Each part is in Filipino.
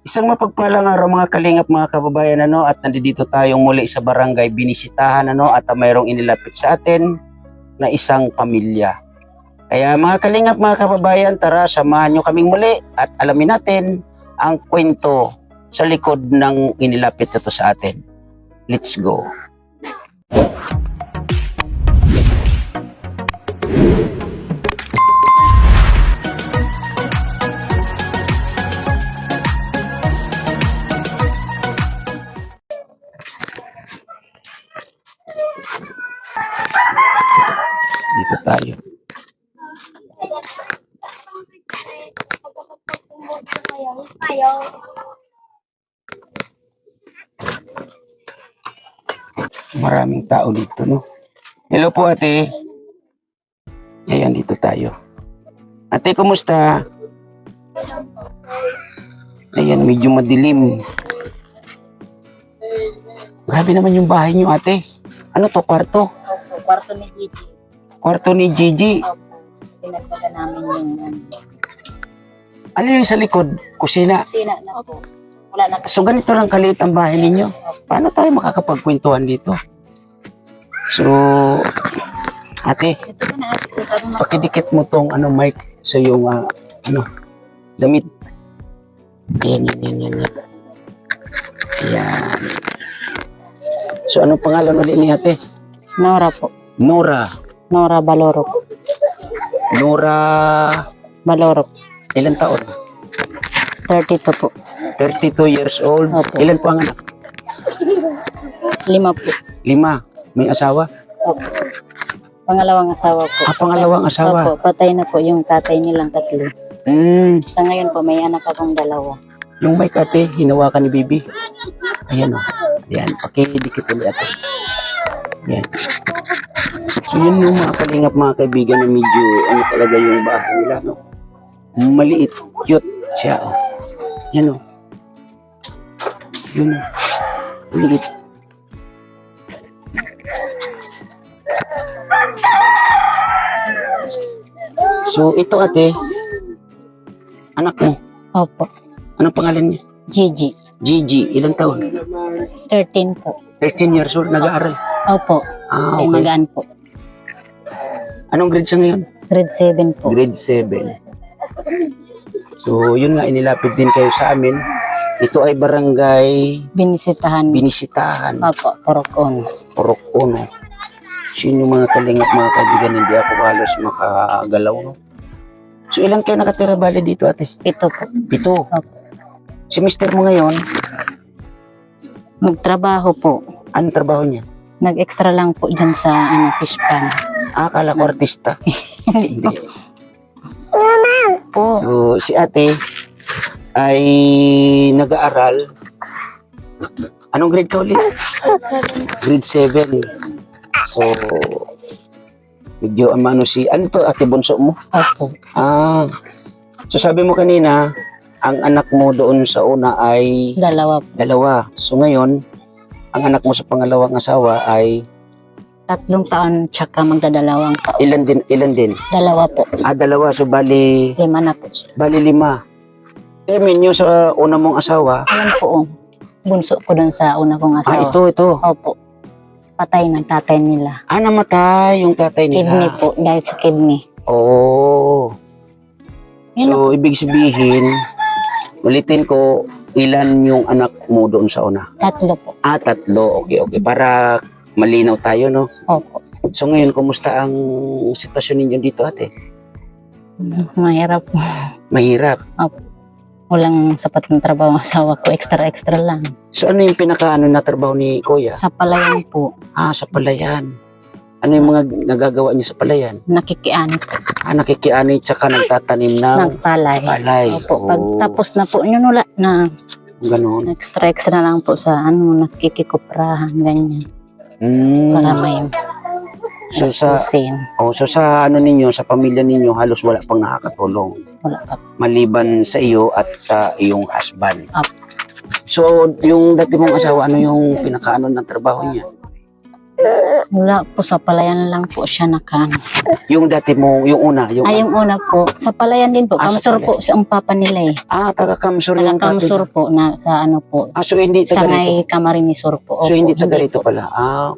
Isang mapagpalang araw mga kalingap, mga kababayan, at nandito tayong muli sa barangay Binisitahan, at mayroong inilapit sa atin na isang pamilya. Kaya mga kalingap, mga kababayan, tara samahan nyo kaming muli at alamin natin ang kwento sa likod ng inilapit ito sa atin. Let's go. Dito tayo. Maraming tao dito, no? Hello po, ate. Ayan, dito tayo. Ate, kumusta? Ayan, medyo madilim. Grabe naman yung bahay niyo, ate. Ano to, kwarto? Opo, kwarto ni Gigi. Kwarto ni Gigi. Opo, pinagtaga namin yung Ano yung sa likod? Kusina. kusina na po. Wala na kasi. So, ganito lang kaliit ang bahay ninyo. Paano tayo makakapagkwentuhan dito? So, ate, Ito na ate, sabi mo. pakidikit mo tong mic sa iyong damit. Ayan, yan. Ayan. So, anong pangalan ulit ni ate? Nora po. Nora. Nora Balorok. Nora, Balorok. ilan taon? 32 po. 32 years old. Opo. Ilan po ang anak? 5 po. 5. May asawa? Opo. Pangalawang asawa po. Pangalawang asawa. Opo, patay na po yung tatay nilang 3. Sa ngayon po, may anak akong 2. Yung mic, ate, hinawakan ni Bibi. Ayan, o. Ayan, pakidikit ulit, ate. Ayan. So, yun yung mga kalingap, mga kaibigan, na medyo, talaga yung bahay nila, no? Maliit, cute siya, o. Yan, o. Yun, o. Maliit. So, ito, ate, anak mo, Opo. anong pangalan niya? Gigi. Gigi, ilang taon? 13 po. 13 years old, nag-aaral. Opo. Okay. Magaan po. Anong grade siya ngayon? Grade 7 po. Grade 7. So, yun nga, inilapit din kayo sa amin. Ito ay barangay Binisitahan. Binisitahan, Opo, Porokon. Porocono. So, yun yung mga kalingap, mga kaibigan, hindi ako halos makagalaw, no? So, ilan kayo nakatira bali dito, ate? 7 po. 7. Opo. Si mister mo ngayon, Magtrabaho po. anong trabaho niya? Nag-extra lang po dyan sa fish pan. Akala ko artista. Hindi. Po. So, si ate ay nag-aaral. Anong grade ka ulit? Grade 7. So, medyo ano to, ate bunso mo? Opo. So sabi mo kanina, ang anak mo doon sa una ay 2. 2. So ngayon, ang anak mo sa pangalawang asawa ay 3 taon tsaka magdadalawang taon. ilan din? 2 po. 2. So bali 5 na po. 5. Minyo sa una mong asawa. Alam po, bunso ko dun sa una kong asawa. Ito. Opo. Patay ng tatay nila. Namatay yung tatay nila. Kidney po, dahil sa kidney. Oh. So, ibig sabihin, ulitin ko, ilan yung anak mo doon sa una? 3 po. 3. Okay. Para malinaw tayo, no? Opo. So, ngayon, kumusta ang sitwasyon ninyo dito, ate? Mahirap po. Mahirap. Opo. Walang sapat ng trabaho ang asawa ko. Extra lang. So, ano yung na trabaho ni Kuya? Sa palayan po, Sa palayan. Ano yung mga nagagawa niya sa palayan? nakikiani po. Nakikiani tsaka nagtatanim ng Ng palay. palay. Opo. Pag tapos na po, yun wala na. Ganon. Extra lang po sa nakikikuprahan, ganyan. Para may So sa gastusin. so sa ninyo, sa pamilya ninyo, halos wala pang nakakatulong Wala pa. maliban sa iyo at sa iyong husband. Opo. So yung dati mong asawa, ano yung pinakaano ng trabaho niya? Wala po, sa palayan lang po siya nakano. Yung dati mo, yung una, yung Ay, yung una po, sa palayan din po. Ah, sa Kamsur po sa ang papa nila eh. taga Kamsur yung Taga tatay. Kamsur po na sa ano po. So hindi Sa taga rito. may Camarinesor po. So Opo, hindi taga rito po. pala.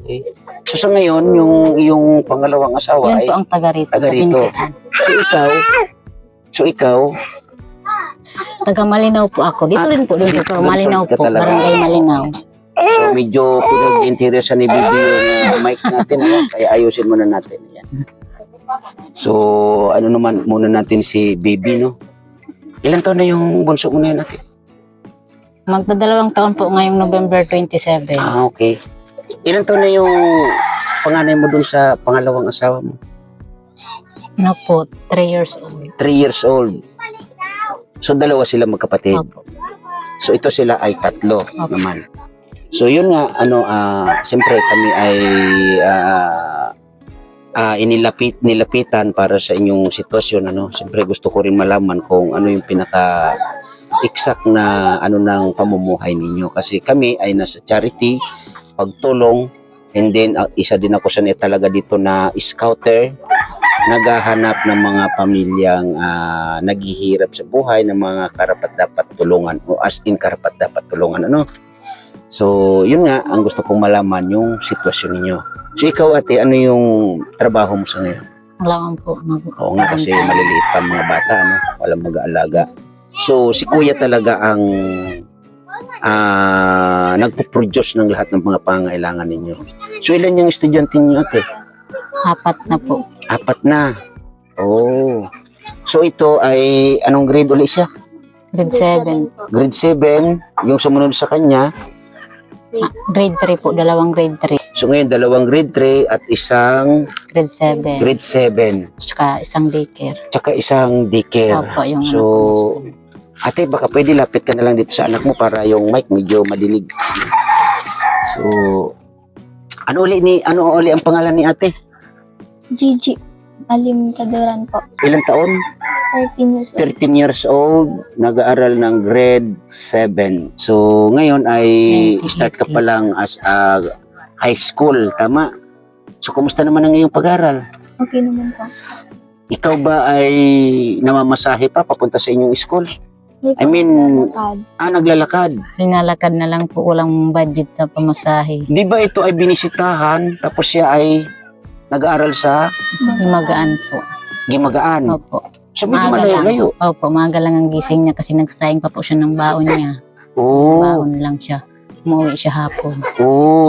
Okay. So sa ngayon, yung pangalawang asawa Yun ay po ang taga rito. taga sa rito. Binsitan. So ikaw, Taga Malinaw po ako. Dito rin po, dito pero Malinaw Lungsod ka po. talaga. Barangay Malinaw. so medyo pinag-interesan ni Bibi yung mic natin, ano? Kaya ayusin muna natin. Yan. So, ano naman muna natin si Bibi, no? Ilan taon na yung bunso mo na yun natin? Magdadalawang taon po ngayong November 27. Okay. Ilan taon na yung panganay mo dun sa pangalawang asawa mo? Ano po, 3 years old. 3 years old. So, dalawa sila magkapatid. Opo. So, ito sila ay 3 naman. So, yun nga, siyempre kami ay nilapitan para sa inyong sitwasyon, ano. Siyempre gusto ko rin malaman kung ano yung pinaka-exact na ng pamumuhay ninyo. Kasi kami ay nasa charity, pagtulong, and then isa din ako talaga dito na scouter, naghahanap ng mga pamilyang naghihirap sa buhay, ng mga karapat-dapat tulungan, o as in karapat-dapat tulungan, ano. So, yun nga, ang gusto kong malaman yung sitwasyon ninyo. So, ikaw ate, ano yung trabaho mo sa ngayon? Wala man po. Oo nga, kasi maliliit pa mga bata, ano? Walang mag-aalaga. So, si kuya talaga ang nagpo-produce ng lahat ng mga pangailangan ninyo. So, ilan yung estudyante ninyo ate? 4 na po. 4 na. Oh. So, ito ay, anong grade ulit siya? Grade 7. Grade 7, yung sumunod sa kanya. Grade 3 po. 2 grade 3. So, ngayon, 2 grade 3 at isang Grade 7. grade 7. Tsaka isang daycare. Tsaka isang daycare. Opo, yung So, ate, baka pwede lapit ka na lang dito sa anak mo para yung mic medyo madilig. So, ano uli ang pangalan ni ate? Gigi Alimtadoran po. Ilang taon? 13 years old. 13 years old, nag-aaral ng grade 7. So, ngayon ay start ka pa lang as a high school, tama? So, kumusta naman ang iyong pag-aaral? Okay naman po. Ikaw ba ay namamasahe pa papunta sa inyong school? I mean, naglalakad. Linalakad na lang po. Walang budget sa pamasahe. Di ba ito ay binisitahan tapos siya ay nag-aaral sa Magaan po. Gimagaan? Opo. So, medyo Maaga lang. malayo-layo. Opo, maaga lang ang gising niya kasi nagsayang pa po siya ng baon niya. Oh, Baon lang siya. Umuwi siya hapon.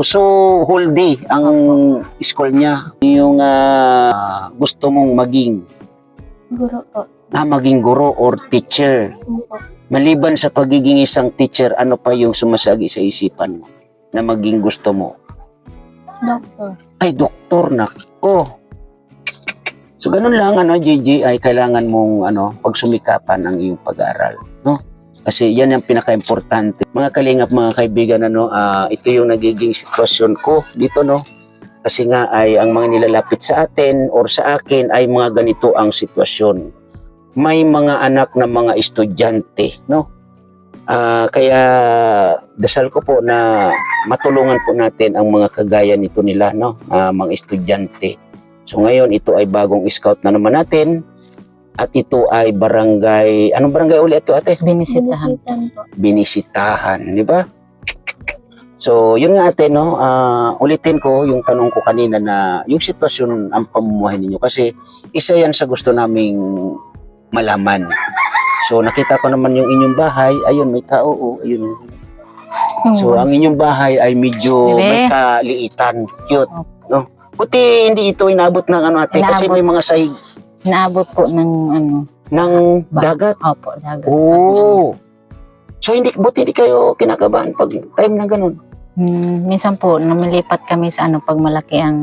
so whole day ang school niya. Yung gusto mong maging Guro po. maging guro or teacher. Opo. Maliban sa pagiging isang teacher, ano pa yung sumasagi sa isipan mo na maging gusto mo? Doctor. Ay, doktor na. Oh. So, ganun lang, Gigi, ay kailangan mong, pagsumikapan ang iyong pag-aaral, no? Kasi yan ang pinaka-importante. Mga kalingap, mga kaibigan, ito yung nagiging sitwasyon ko dito, no? Kasi nga ay ang mga nilalapit sa atin or sa akin ay mga ganito ang sitwasyon. May mga anak na mga estudyante, no? Kaya dasal ko po na matulungan po natin ang mga kagaya nito nila, no? Mga estudyante. So ngayon, ito ay bagong scout na naman natin. At ito ay barangay, anong barangay ulit ito ate? Binisitahan. Binisitan po. Binisitahan, di ba? So, yun nga ate, no? Ulitin ko yung tanong ko kanina na yung sitwasyon ang pamumuhay ninyo. Kasi isa yan sa gusto naming malaman. So, nakita ko naman yung inyong bahay. Ayun, may tao. Oh, ayun. So, ang inyong bahay ay medyo may kaliitan. Cute, no? Buti hindi ito inabot ng ate. Kasi may mga sahig Inaabot po ng ng dagat. Opo, dagat. Oh. So, buti hindi kayo kinakabahan pag time na ganun. Minsan po, namilipat kami sa pag malaki ang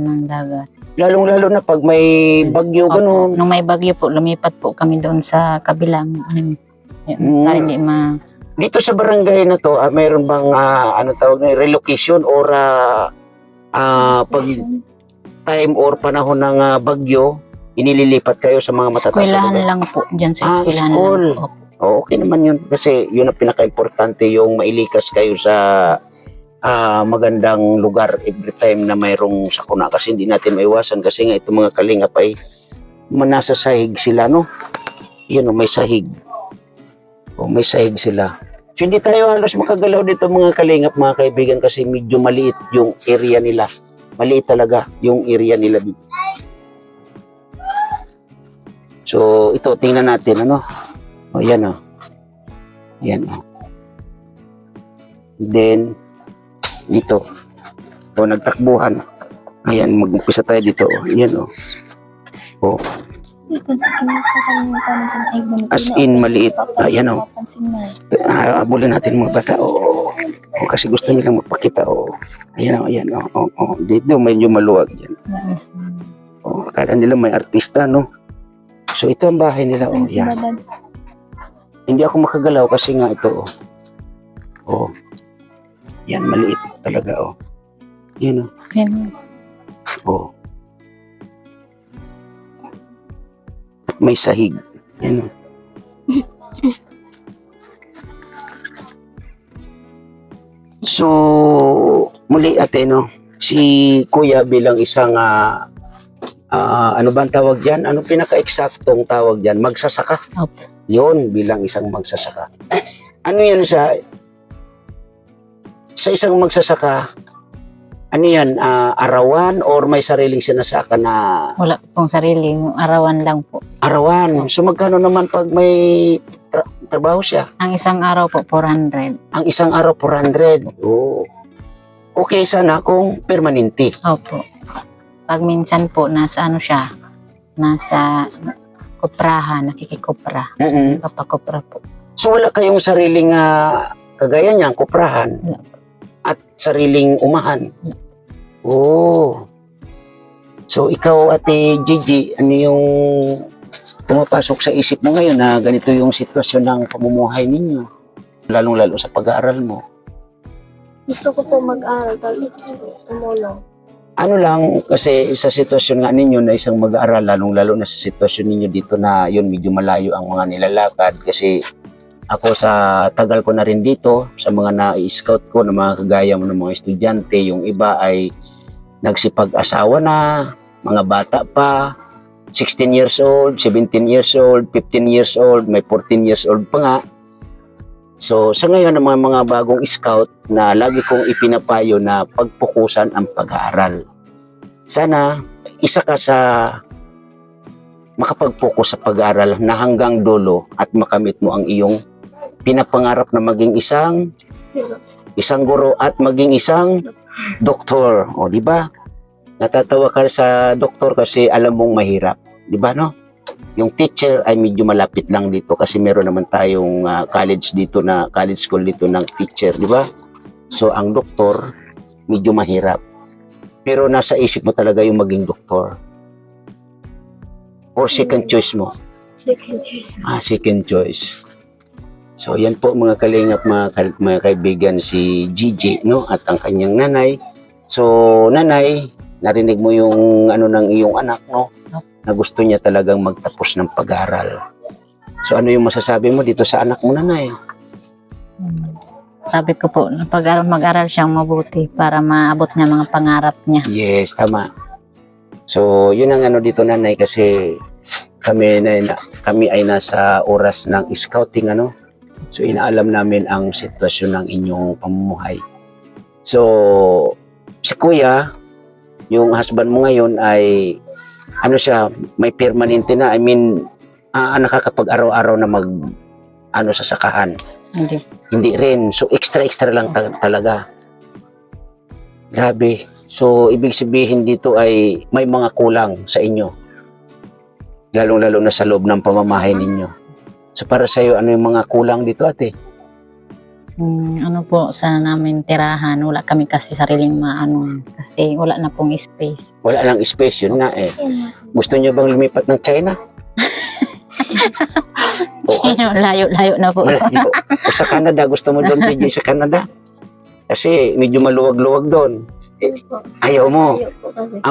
ng dagat. Lalong-lalo na pag may bagyo, Opo, ganun. nung may bagyo po, lumipat po kami doon sa kabilang. Para hindi Dito sa barangay na to, mayroon bang relocation or pag time or panahon ng bagyo, inililipat kayo sa mga matataas na eskwelahan lugar? lang po. Diyan sa eskwelahan school. lang po. Okay naman yun kasi yun ang pinaka-importante, yung mailikas kayo sa magandang lugar every time na mayroong sakuna kasi hindi natin maiwasan kasi nga itong mga kalingap ay nasa sahig sila, no? Yun, may sahig. May sahig sila. So, hindi tayo halos makagalaw dito mga kalingap, mga kaibigan, kasi medyo maliit yung area nila. Maliit talaga yung area nila dito. So, ito, tingnan natin, ano? Yan, Yan, Then, dito. Nagtakbuhan. Ayan, mag-umpisa tayo dito. Yan, As in, maliit. Ayan, abulin natin mga bata. Kasi gusto nilang magpakita. Ayan. Dito, medyo maluwag yan. Akala nila may artista, no? So, ito ang bahay nila. Yan. Hindi ako makagalaw kasi nga ito, Yan, maliit talaga, Yan, At may sahig. Yan, So, muli ate, si Kuya bilang isang, ano ba ang tawag dyan? Ano pinaka-eksaktong tawag dyan? Magsasaka? Opo. Yun, bilang isang magsasaka. Ano yan sa isang magsasaka? Ano yan, arawan or may sariling sinasaka na? Wala pong sarili, arawan lang po. Arawan. So magkano naman pag may trabaho siya? Ang isang araw po, 400. Ang isang araw, 400. Okay sana kung permanente. Opo. Pag minsan po, nasa nasa kuprahan, nakikikupra. Papakupra po. So wala kayong sariling kagaya niyan, kuprahan? Wala. At sariling umahan? So ikaw, Ate Gigi, ano yung pumapasok sa isip mo ngayon na ganito yung sitwasyon ng pamumuhay ninyo? Lalong-lalo sa pag-aaral mo. Gusto ko po mag-aral kasi tumulong. Ano lang, kasi sa sitwasyon nga ninyo na isang mag-aaral, lalong-lalo na sa sitwasyon ninyo dito na yun, medyo malayo ang mga nilalakad. Kasi ako sa tagal ko na rin dito, sa mga na-scout ko na mga kagaya mo ng mga estudyante, yung iba ay nagsipag-asawa na, mga bata pa, 16 years old, 17 years old, 15 years old, may 14 years old pa nga. So sa ngayon ng mga bagong scout na lagi kong ipinapayo na pagpukusan ang pag-aaral. Sana isa ka sa makapag-focus sa pag-aaral na hanggang dulo at makamit mo ang iyong pinapangarap na maging isang guro at maging isang doktor. Di ba? Natatawa ka sa doktor kasi alam mong mahirap. Di ba, no? Yung teacher ay medyo malapit lang dito kasi meron naman tayong college school dito ng teacher, di ba? So, ang doktor, medyo mahirap. Pero nasa isip mo talaga yung maging doktor. Or second choice mo? Second choice. Second choice. So, yan po mga kalingap, mga kaibigan, si Gigi, no? At ang kanyang nanay. So, nanay, narinig mo yung ng iyong anak, no? Na gusto niya talagang magtapos ng pag-aaral. So, ano yung masasabi mo dito sa anak mo, nanay? Sabi ko po, mag-aral siyang mabuti para maabot niya mga pangarap niya. Yes, tama. So, yun ang dito, nanay, kasi kami ay nasa oras ng scouting, So, inaalam namin ang sitwasyon ng inyong pamumuhay. So, si Kuya, yung husband mo ngayon ay, may permanente na. I mean, nakakapag-araw-araw na sa sakahan. Hindi rin. So, extra lang talaga. Grabe. So, ibig sabihin dito ay may mga kulang sa inyo. Lalong-lalo na sa loob ng pamamahay ninyo. So, para sa iyo, ano yung mga kulang dito, ate? Sana namin tirahan. Wala kami kasi sariling kasi wala na pong space. Wala lang space, yun nga eh. Gusto niyo bang lumipat ng China? Layo na po. Malayo. O sa Canada, gusto mo doon, DJ, sa Canada? Kasi medyo maluwag-luwag doon. Ayaw mo?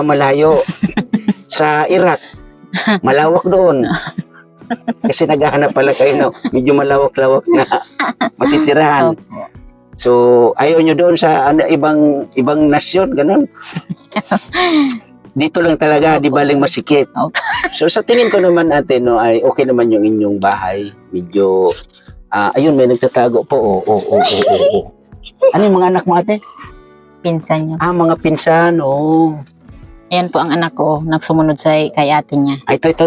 Malayo. Sa Iraq, malawak doon. Kasi naghahanap pala kayo, medyo malawak-lawak na matitirahan. So, ayaw nyo doon sa ibang nasyon, ganun. Dito lang talaga, di baling masikip. Opo. So, sa tingin ko naman ate, no, ay okay naman yung inyong bahay. Medyo, ayun, may nagtatago po. Oo. Ano yung mga anak mo ate? Pinsan niya. Mga pinsan, Ayan po ang anak ko, nagsumunod kay ate niya. Ay, ito.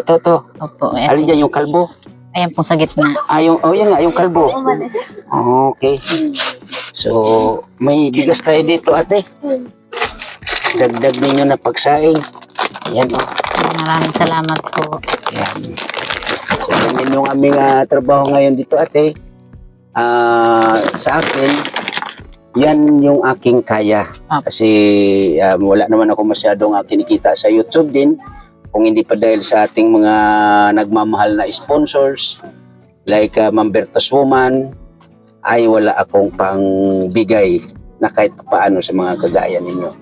Opo. Alin dyan, yung kalbo? Ayan po sa gitna. Yan nga, yung kalbo. Okay. So, may bigas tayo dito, ate. Dagdag ninyo na pagsaing. Ayan, Maraming salamat po. Ayan. So, ganyan yung aming trabaho ngayon dito, ate. Sa akin, yan yung aking kaya. Kasi wala naman ako masyadong kinikita sa YouTube din. Kung hindi pa dahil sa ating mga nagmamahal na sponsors, like Ma'am Bertos Woman, ay wala akong pangbigay na kahit paano sa mga kagaya ninyo.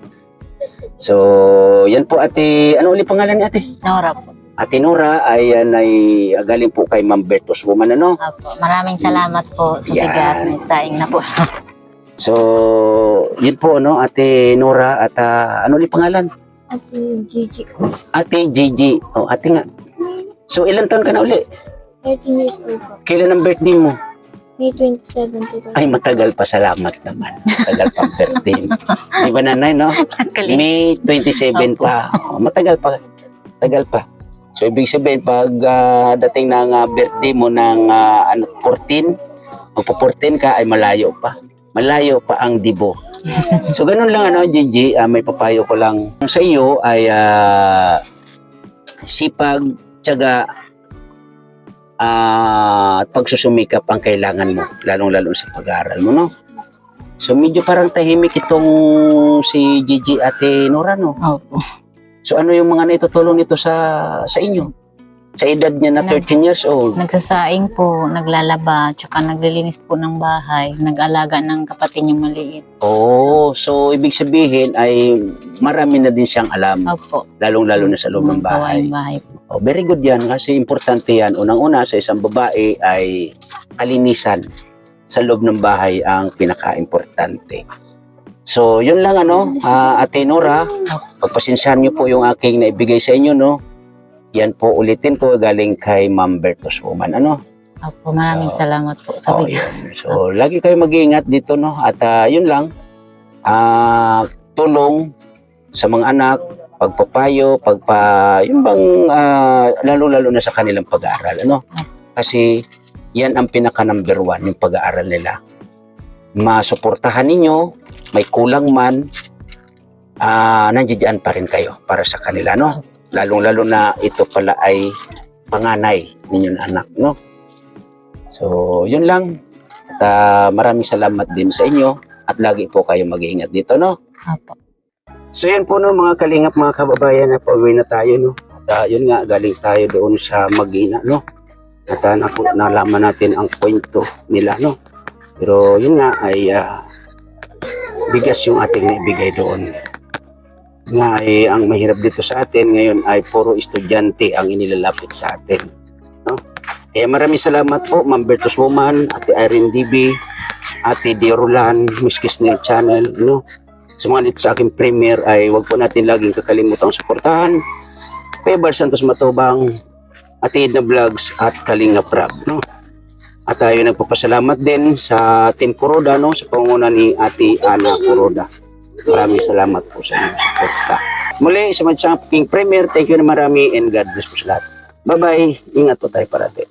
So, yan po ate, ano ulit pangalan ni ate? Nora po. Ate Nora ay galing po kay Ma'am Bertos Woman, ano? Opo. Maraming salamat po sa bigas. May saing na po. So, yun po, no, Ate Nora at ano ulit pangalan? Ate Gigi ko. Ate Gigi. Ate nga. So, ilan taon ka na uli? 13 years old po. Kailan ang birthday mo? May 27 Ay, matagal pa. Salamat naman. Matagal pa ang birthday. Di ba nanay, no? May 27 pa. Matagal pa. Matagal pa. So, ibig sabihin, pag dating ng birthday mo ng 14, magpo-14 ka, ay malayo pa. Malayo pa ang dibo. So, ganun lang, Gigi, may papayo ko lang sa iyo ay sipag, tiyaga, at pagsusumikap ang kailangan mo, lalong-lalo sa pag-aaral mo, no? So, medyo parang tahimik itong si Gigi Ate Nora, no? Opo. So, ano yung mga naitutulong nito sa inyo? Sa edad niya na 13 years old. Nagsasaing po, naglalaba, tsaka naglilinis po ng bahay, nag-alaga ng kapatid niyang maliit. So ibig sabihin ay marami na din siyang alam. Opo. Lalong-lalo na sa loob ng bahay. Very good yan kasi importante yan. Unang-una sa isang babae ay kalinisan sa loob ng bahay ang pinaka-importante. So yun lang Ate Nora, pagpasensyahan niyo po yung aking naibigay sa inyo, no? Yan po, ulitin ko, galing kay Ma'am Bertos Woman, Opo, maraming salamat po sa bigas. Yun. So, lagi kayo mag-iingat dito, no? At yun lang, tulong sa mga anak, pagpapayo, yung bang, lalo-lalo na sa kanilang pag-aaral, Kasi, yan ang pinaka-number 1, yung pag-aaral nila. Masuportahan ninyo, may kulang man, nandiyan pa rin kayo para sa kanila, Lalong-lalo na ito pala ay panganay ninyo na anak, So, yun lang. At maraming salamat din sa inyo at lagi po kayo mag-iingat dito, Apo. So, yan po, mga kalingap, mga kababayan, na pauwi na tayo, At yun nga, galing tayo doon sa Magina, At nalaman natin ang kwento nila, Pero yun nga ay bigas yung ating naibigay doon. Nga ay ang mahirap dito sa atin ngayon ay puro estudyante ang inilalapit sa atin, Kaya maraming salamat po, Ma'am Bertos Woman, Ate Irene DB, Ate Diorulan, Miss Kisnel Channel, Sa mga dito sa aking premiere ay huwag po natin laging kakalimutang suportahan Kuya Bal Santos Matubang, Ate Edna Vlogs at Kalinga Prab, At tayo nagpapasalamat din sa Team Kuroda, sa pangunguna ni Ate Ana Kuroda. Maraming salamat po sa inyong suporta. Muli, sa mga King Premier, thank you na marami and God bless po sa lahat. Bye-bye. Ingat po tayo parati.